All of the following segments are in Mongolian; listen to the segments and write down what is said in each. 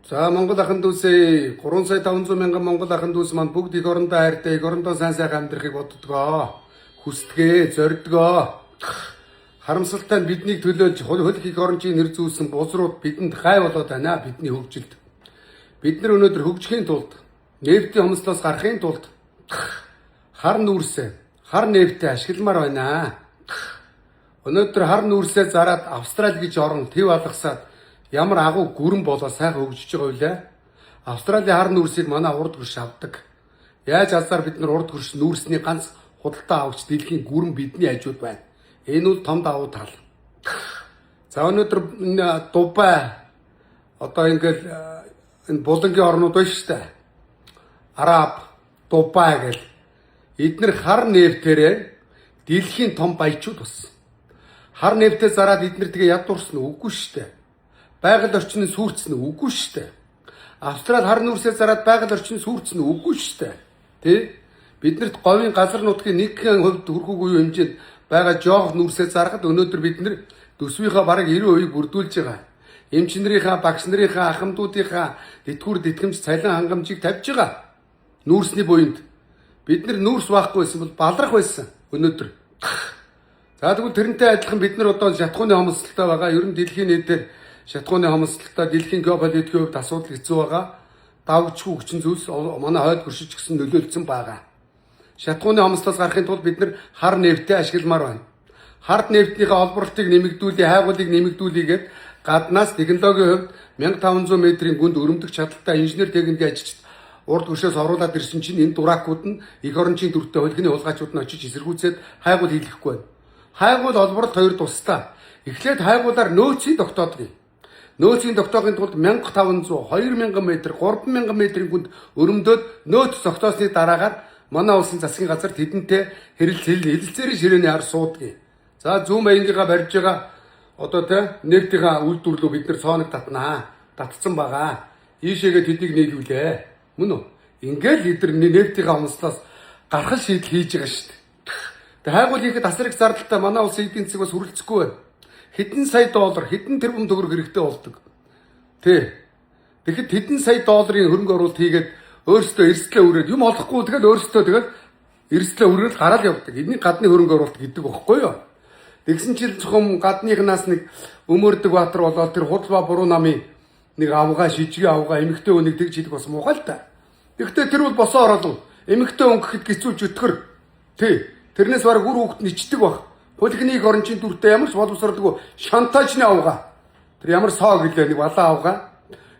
За Монгол ахын дүүсээ 3 сая 500 мянган монгол ахын дүүс маань бүгд их орондоо хайртай, их орондоо сайн сайхан амьдрахыг боддгоо. Хүсдэгэ, зордгоо. Харамсалтай нь биднийг төлөөлж хөлх их орончийн нэр зүүсэн бузрууд бидэнд гай болоод байна бидний хөгжилд. Бид нар өнөөдөр хөгжихийн тулд, нефтийн хомслоос гарахын тулд хар нүүрсээ, хар нефтээ ашигламаар байна. Өнөөдөр хар нүүрсээ зараад Австрали гэж орон төв алгасаад ямар агуу гүрэн болоо сайхан хөгжиж байгаа үлээ. Австралийн хар нүүрсийг манай урд хөрш авдаг. Яаж азар бид нар урд хөрш нүүрсний ганц худалдаа авагч дэлхийн гүрэн бидний хажууд байна. Энэ бол том давуу тал. За өнөөдөр энэ Дубай одоо ингээл энэ булангийн орнууд байна шүү дээ. Араб, Дубай гэл эдгээр хар нефтээрээ дэлхийн том баячууд болсон. Хар нефтээ зараад эдгээр тэгээ ядуурсан үгүй шүү дээ. Байгаль орчны сүрцэн үгүй шүү дээ. Австрали хар нүүрсээ зараад байгаль орчны сүрцэн үгүй шүү дээ. Тэ? Биднэрт говийн газар нутгийн 1% хүрхүүгүй хэмжээнд байгаа жоох нүүрсээ зарахад өнөөдөр бид нар төсвийнхаа бараг 90% бүрдүүлж байгаа. Эмч нарынхаа, багш нарынхаа, ахмадуудынхаа тэтгэвэр тэтгэмж цалин хангамжийг тавьж байгаа. Нүүрсний буйнд бид нар нүүрс байхгүй байсан бол балрах байсан өнөөдөр. За тэгвэл тэрнтэй адилхан бид нар одоо шатхууны хомсдолтой байгаа. Ер нь дэлхийн нийтээр шатхууны хомсдолтой дэлхийн геополитикийн хувьд асуудал хэцүү байгаа. Давгчгүй хүчин зүйлс манай хойд хөршиж гисэн нөлөөлсөн байгаа. Шатхууны хомслоос гарахын тулд бид нар хар нефтээ ашигламаар байна. Хард нефтийнхээ олборлтыг нэмэгдүүлээ, хайгуулыг нэмэгдүүлээгээд гаднаас технологийн хувьд 1500 метрийн гүнд өрөмдөх чадaltaй инженер техникийн ажилчид урд хөршөөс оруулаад ирсэн чинь энэ дураакууд нь их орончийн дүртэй хөлгөний хулгайчууд нь очиж эсэргүүцээд хайгуул хийлгэхгүй байна. Хайгуул олборлт хоёр тусдаа. Эхлээд хайгуулаар нөөцийг тогтоодгий. Нөөцийн тогтоохын тулд 1500, 2000 м, 3000 м-ийн гүнд өрөмдөөд нөөц тогтоосны дараагаар манай улсын засгийн газар тэдэнтэй хэлэлцээрийн ширээний хар суудгийг. За зүүн баянгийнхаа барьж байгаа одоо тэ нефтийнхаа үйлдвэрлэлөө бид нар цооног татнаа. Татцсан байгаа. Ийшээгээ тэдийг нийлүүлээ. Мөн үү? Ингээл эдгээр нефтийнхаа хомслоос гаргал шийдэл хийж байгаа шүү дээ. Тэг хайгуул хийхэд асар их зардалтай манай улсын эдийн засаг бас хүрэлцэхгүй байна. Хэдэн сая доллар, хэдэн тэрбум төгрөг хэрэгтэй болдог. Тэ. Тэгэхэд хэдэн сая долларын хөрөнгө оруулалт хийгээд өөрсдөө эрсдлээ үрээд юм олохгүй тэгэл өөрсдөө тэгэл эрсдлээ үрээд гараал явдаг. Энийг гадны хөрөнгө оруулалт гэдэг багхгүй юу? Тэгсэн чинь зөвхөн гадныхнаас нэг өмөрдөг баатар болоод тэр худалбаа буруу намын нэг авгаа шижиг авгаа эмэгтэй өнийг тэгж хийдэг бас муухай л та. Тэгвэл тэр бол босоо оролон эмэгтэй өн гэхэд гисүүлж өтгөр. Тэ. Тэрнээс бараг үр хөвгт ничдэг баг. Хөлгөний орончийн дүртэй ямар ч боловсролгүй шантажны авгаа. Тэр ямар соо гэлээ нэг балаа авгаа.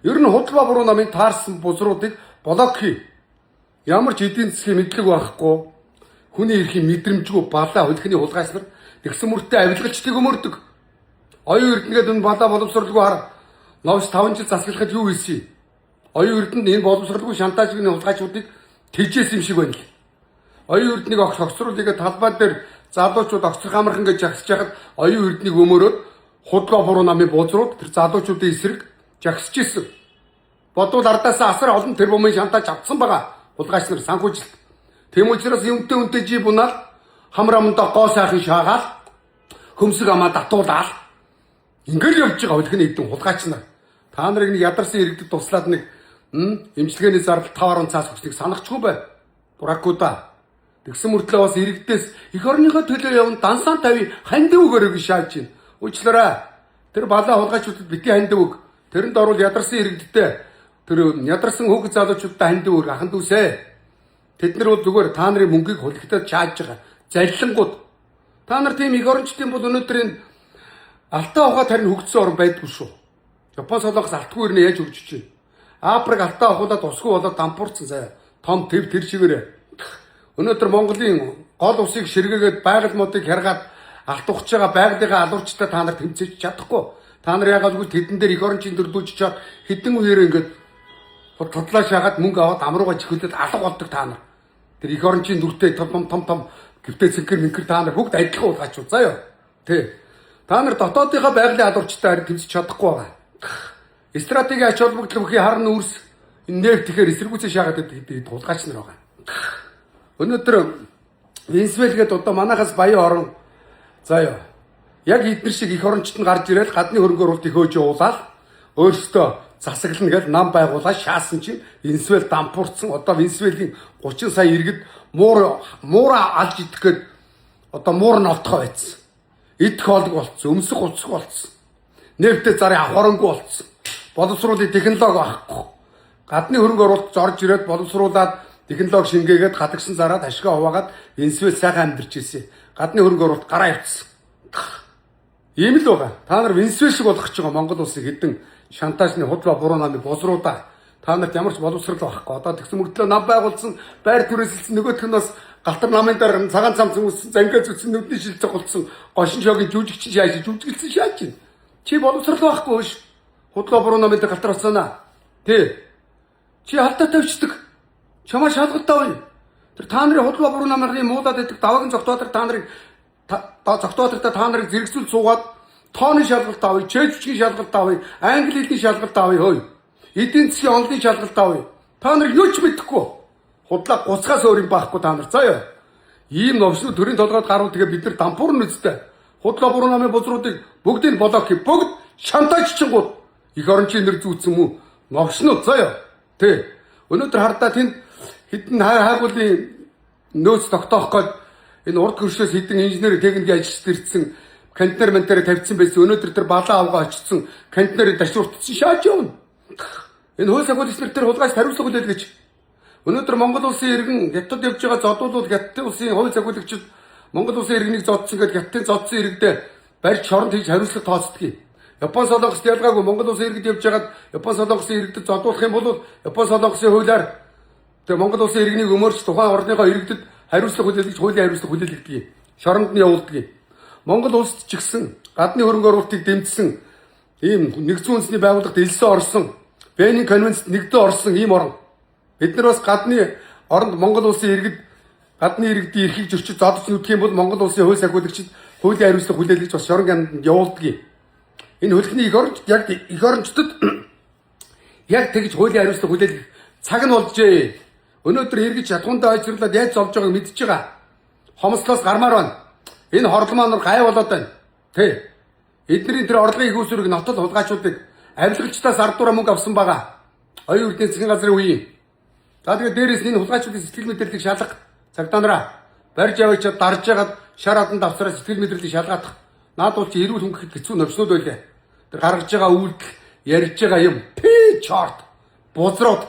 Ер нь худалбаа буруу намын таарсан бузруудыг блок хий. Ямар ч эдийн засгийн мэдлэг байхгүй. Хүний эрхийн мэдрэмжгүй балаа хөлгөний хулгайснаар тэгсэн мөртөө авилгалчдыг өмөрдөг. Оюун эрдэнэгээд энэ балаа боловсролгүй хар новш 5 жил засаглахад юу хийсэн? Оюун эрдэнд энэ боловсролгүй шантажны хулгайчдыг тэжээс юм шиг байна л. Оюун эрднийг огт хогцруулъя талбай дээр залуучууд огцрох амархан гэж жагсаж хахад оюун эрднийг өмөрөөд худалдаа буруу намын бузрууд тэр залуучуудын эсрэг жагсаж ирсэн. Бодвол ардаасаа асар олон тэрбумын шантаж авсан байгаа хулгайч нар санхүүжилт. Тэм учраас үнтэй жи бунаал хамрамдаа гоо сайхан шаагаал хөмсөг амаа татуулаад ингээл явж байгаа хөлгөний эдэн хулгайч нар. Та нарыг нэг ядарсан иргэдэд туслаад нэг эмчилгээний зардал 5 цаас хүчнийг санахчгүй бай. Дуракуда. Тэгсэн мөртлөө бас иргэдээс их орныхоо төлөө явна дансаан тавь хандив өгөөрэй гэж шааж байна. Уучлаарай. Тэр балаа хулгайчуудад бити хандив өг. Тэрэнд орвол ядарсан иргэдтэй тэр ядарсан хүүхэд залуучуудтай хандив өг ахын дүүсээ. Тэд нар бол зүгээр та нарын мөнгийг хулигтаад чааж байгаа. Заллингууд. Та нар тийм их орончдын бол өнөөдөр энэ алтаа ухаа тарин хөгжсөн орн байдгүй шүү. Япон солонгос алтгүй ирнэ яаж хөгжиж байна. Африк алтаа ухаадаа тусгүй болоод дампуурсан заяа. Том төв тэр чигээрээ. Өнөөдөр Монголын гол усыг ширгээгээд байгаль модыг харгаад алт ухаж байгаа байгалийнхаа алуурчтай та нар тэмцэж чадахгүй. Та нар яагаад гэвэл тэдэн дээр их орончийн төрлөөж чад хэдэн үеэр ингээд тодлоо шаагаад мөнгө аваад амруугаа чихүүлээд алга болдог та нар. Тэр их орончийн дүртэй том гэвтээ цэнхэр мэнхэр та нар бүгд адилхан уулгаачуд заяа. Тэ. Та нар дотоодынхаа байгалийн алуурчтай харин тэмцэж чадахгүй байгаа. Стратегийн ач холбогдол бүхий хар нүүрс нефт тэгэхээр эсэргүүцээ шаагаад байдаг хулгайч нар байгаа. Өнөөдөр Венесуэлгээд одоо манайхаас баян орон заяа. Яг эдгээр шиг их орончтод гарч ирээд гадны хөрөнгө оруулалтыг хөөж явуулаад өөрсдөө засаглана гэж нам байгуулаа шаасан чинь Венесуэл дампуурсан. Одоо Венесуэлийн 30 сая иргэд муура алж идэх гээд одоо муур нолтгоо байцсан. Идэх хоолог болцсон, өмсөх уцсах болцсон. Нефтэ зарын авахоронгүй болцсон. Боловсруулалтын технологи авахгүй. Гадны хөрөнгө оруулалт зорж ирээд боловсруулаад технологи шингээгээд гадагшин зараад ашгаа хуваагаад Венесуэл сайхан амьдарч ирсэн. Гадны хөрөнгө оруулалт гараа явцсан. Ийм л байгаа. Та нар Венесуэл шиг болох гэж байгаа Монгол улсыг хэдэн шантажны худлаа буруу намыг бозруудаа. Та нарт ямар ч боловсрал байхгүй. Одоо тэгсэн мөртлөө нам байгуулсан, байр түрээсэлсэн нөгөөх нь бас галтар намын дараа цагаан цамцсан үссэн, зангиа зүтсэн, нүдний шилцэг голцсон, гошин шогийн жүжигчин шааж, жүжиглсэн шааж чинь. Чи боловсрал байхгүй ш. Худлаа буруу намын дээр галтар оцсоонаа. Тэ. Чи алдаа тавьчихдаг. Чамаа шалгалтаа бай. Тэр та нарын худлаа буруу намын муулаад байдаг даваагийн зогтоотор та нарыг зогтоотортаа та нарыг зэрэгцүүл суугаад тооны шалгалт авъя, чэжчгийн шалгалт авъя, англи хэлний шалгалт авъя хөөе. Эдийн засгийн онлын шалгалт авъя. Та нар юу ч мэдэхгүй. Худлаа гуцгаас өөр юм байхгүй та нар. Заяа. Ийм новшны төрийн толгойд гарууд тэгээ бид нар дампуурна үстэй. Худлаа буруу намын бузруудыг бүгдийг болоок хий. Бүгд шантажчингууд их орончийн нэр зүүцсэн мүү. Новшнууд заяа. Тэ. Өнөөдөр хардаа тэнд хэдэн хайгуулын нөөц тогтоох гээд энэ урд хөршөөс хэдэн инженер техникийн ажилчид ирсэн контейнер ментээр тавьчихсан байсан. Өнөөдөр тэр балаа авгаа очсон контейнерыг дашууртсан шааж явна. Энэ хууль агуулгч нар тэр хулгайч хариуцлага хүлээлгэж. Өнөөдөр Монгол улсын иргэн хятад явж байгаа зодуулууд хятадын улсын хууль агуулгчид Монгол улсын иргэнийг зодсон гэдэг хятадын зодсон иргэдээ барьж шоронд хийж хариуцлага тооцдгийг. Япон солонгост ялгаагүй Монгол улсын иргэд явж байгаад Япон солонгосын иргэдэд зодуулах юм бол Япон солонгосын хуулиар тэгээ Монгол улсын иргэнийг өмөрч тухайн орныхоо иргэдэд хариуцлага хүлээлгэж хуулийн хариуцлага хүлээлгдэг. Шоронд нь явуулдаг. Монгол улсд ч гэсэн гадны хөрөнгө оруулалтыг дэмжсэн ийм нэгдсэн үндэсний байгууллагад элсэн орсон, Венийн конвенцэд нэгдэн орсон ийм орн. Бид нар бас гадны оронд Монгол улсын иргэд гадны иргэдийн эрхийг зөрчиж зодож нүдэх юм бол Монгол улсын хууль агуулгчид хуулийн хариуцлага хүлээлгэж бас шорон ганд явуулдаг. Энэ хөлхний их орончдод яг тэгж хуулийн хариуцлага хүлээлгэх цаг нь болжээ. Өнөөдөр эргэж ятгуундаа ойцруулаад яаж зовж байгааг мэдчихэж байгаа. Хомслоос гармаар байна. Энэ хорломоо нар гай болоод байна. Тэ. Эдний тэр орлогын их усүрийг нотол хулгайчуудыг авилгалчдаас ардуура мөнгө авсан байгаа. Оюун эрдэнэ засгийн газрын үеийн. За тэгээд дээрээс энэ хулгайчдын сэтгэл мэдрэлийг шалгах цагдаа барьж явж дарж ягаад шар адан давсараа сэтгэл мэдрэлийг шалгаадах. Наад бол чи эрүүл хөнгөхөд хэцүү навчнууд байлаа. Тэр гаргаж байгаа үйлдэл, ярьж байгаа юм. Пи чорт. Бузрууд.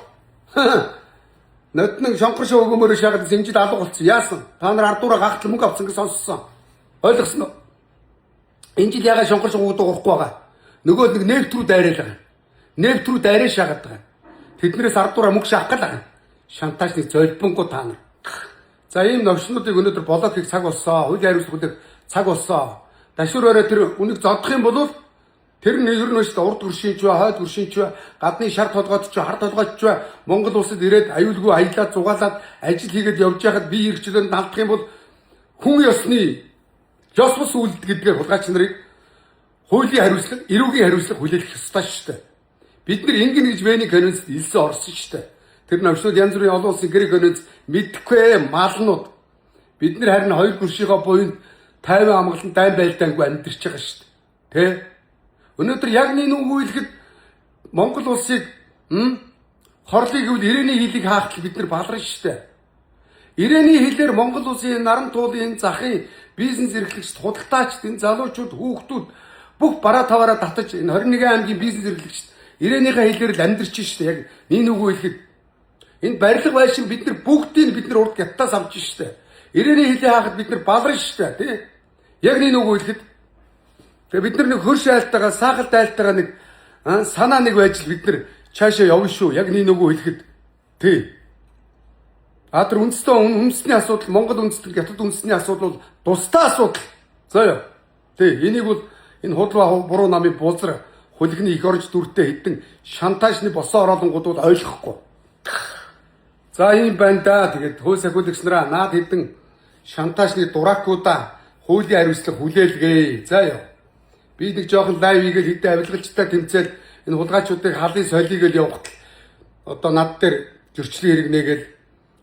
Нотног шонхор шоо өгөөмөр шахаад зэмжил алга болцсон. Яасан? Та нар ардуура гахтал мөнгө авсан гэж сонссон. Ойлгосноо? Энэ жил ягаад шонхор шоо өгөөд урахгүй байгаа? Нөгөө нэг нефт рүү дайраад байгаа. Нефт рүү дайраа шахаад байгаа. Тэднээс ардуура мөнгө шахах гал байгаа. Шантажны золбонгоо та нар. За ийм новшнуудыг өнөөдөр блок хийх цаг болсоо. Хуулийн хариуцлагыг цаг болсоо. Дашуураараа тэр үнийг зодох юм бол тэр нь ер нь шүү дээ урд хөршинч ба хойд хөршинч ба гадны шар толгойд ч хар толгойд ч Монгол улсад ирээд аюулгүй аялаад зугаалаад ажил хийгээд явж байхад би ирчлэн далдах юм бол хүн ёсны ёс бус үйлдэл гэдгээр хулгайч нарыг хуулийн хариуцлага, эрүүгийн хариуцлага хүлээх ёстой шүү дээ. Бид нар ингэн гэж Венийн конвенцэд илсэн орсон шүү дээ. Тэр навчнууд янз бүрийн олон улсын гэр конвенц мэдэхгүй малнууд. Бид нар харин хоёр хөршийнхөө буйнд 50 амгалан дайн байлдаангүй амьдэрч байгаа шүү дээ. Тэ? Өнөөдөр яг нэг үгүй хэлэхэд Монгол улсыг хорлыг гэвэл ирээний хилийг хаахтал бид нар баларна шүү дээ. Ирээний хилээр Монгол улсын наран туулын захын бизнес эрхлэгчд, худалдаачид, энэ залуучууд, хүүхдүүд бүх бараа таваараа татаж энэ 21 аймгийн бизнес эрхлэгчд ирээнийхээ хилээр л амьдарч шүү дээ. Яг нэг үгүй хэлэхэд энэ барилга байшин бид нар бүгдийг бид нар урд гятаас авч шүү дээ. Ирээний хилээ хаахад бид нар баларна шүү дээ, тий? Яг нэг үгүй хэлэхэд тэгээ бид нар нэг хөрш айлтайгаа, саахалт айлтайгаа нэг санаа нэг байж л бид нар цаашаа явна шүү. Яг нэг үгүй хэлэхэд тий. Тэр үндэсний асуудал, Монгол үндэстэн, Хятад үндэстний асуудал бол тусдаа асуудал. Заяа. Тий, энийг бол энэ худлаа буруу намын бузар хулигны их орж дүртэй хэдэн шантажны босоо ороолонгууд бол ойлгохгүй. За ийм байна да. Тэгээд хууль агуулгч нараа наад хэдэн шантажны дуракуудаа хуулийн хариуцлага хүлээлгээ. Заяа. Би нэг жоохон лайв хийгээл хэдэн авилгалчтай тэмцээл энэ хулгайчуудыг халын солигээл явахад одоо над дээр зөрчлийн хэрэг нээгээл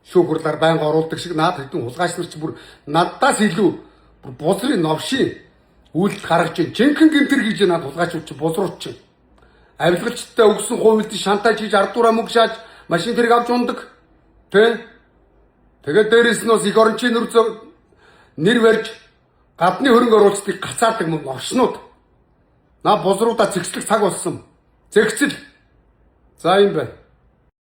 шүүхрлаар байнга оруулдаг шиг наад хэдэн хулгайч нар ч бүр надаас илүү бузрын новшийн үйлдэл гаргаж байна. Жинхэнэ гэмтэр хийж наад хулгайчууд ч бузрууд ч. авилгалчтай өгсөн хувилд шантаж хийж ардуура мөнгө шааж машин тэрэг авч ундаг. Тэ? Тэгээд дээрэс нь бас их орончийн нэр барьж гадны хөрөнгө оруулалтыг гацаадаг мөн оршнууд. На бузруудаа зэгслэх цаг болсон. Зэгцэл. За юм байна.